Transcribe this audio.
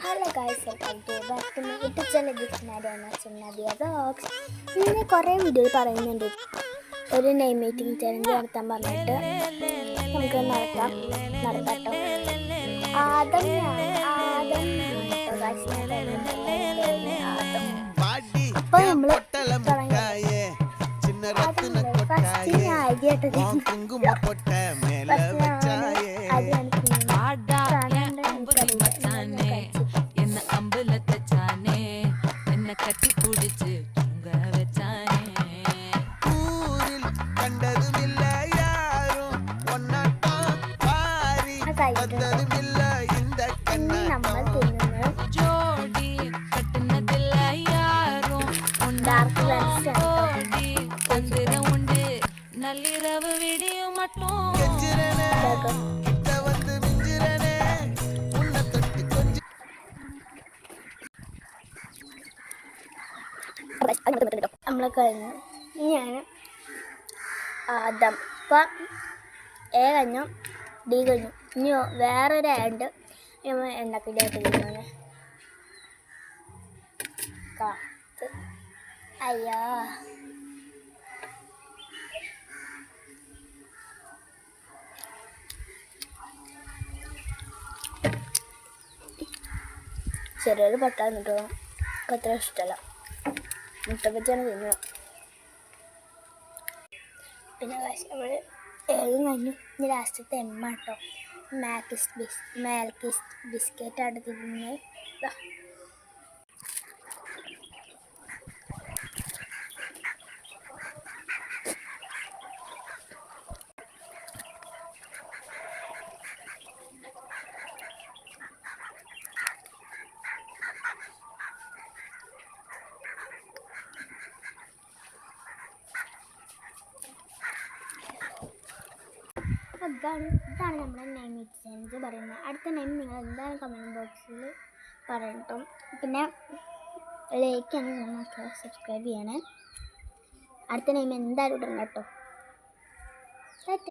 Hello guys, welcome to back to my YouTube channel. ഇങ്ങനെ കുറേ video പറയുന്നുണ്ട് ഒരു നെയിം മീറ്റിംഗ് ചലഞ്ച് നടത്താൻ പറഞ്ഞിട്ട്. നമുക്ക് നടത്താട്ടോ. അപ്പോൾ നമ്മൾ ഫസ്റ്റ് ഞാൻ അരിയാട്ടത് നമ്മൾ തിന്നുന്നത് ഡാർക്ക് ലൻസ് நள்ளிரவு விடியும் மட்டும் നമ്മൾ കഴിഞ്ഞു. ഞാൻ ആദം ഇപ്പം എ കഴിഞ്ഞു, ഡി കഴിഞ്ഞു. ഇനി വേറൊരു ആഡ് എണ്ണക്കിടായിട്ട് കഴിഞ്ഞു. കാത്ത് അയ്യോ ചെറിയൊരു പട്ടാന്ന് കേട്ടോ. എനിക്ക് അത്ര ഇഷ്ടമല്ല. മുട്ടപ്പച്ചാണ് തിന്നുക. പിന്നെ നമ്മൾ ഏഴും കഴിഞ്ഞു. ഇനി ലാസ്റ്റത്തെ എമ്മ കേട്ടോ. മാൽക്കിസ് ബിസ്ക്കറ്റാണ് തിന്നുന്നത്. ഇതാണ് നമ്മുടെ നെയിം ചലഞ്ച് പറയുന്നത്. അടുത്ത നെയിം നിങ്ങൾ എന്താണ് കമൻറ്റ് ബോക്സിൽ പറയട്ടോ. പിന്നെ ലൈക്ക് ആണ്, സബ്സ്ക്രൈബ് ചെയ്യണേ. അടുത്ത നെയിം എന്തായാലും ഇടണം കേട്ടോ.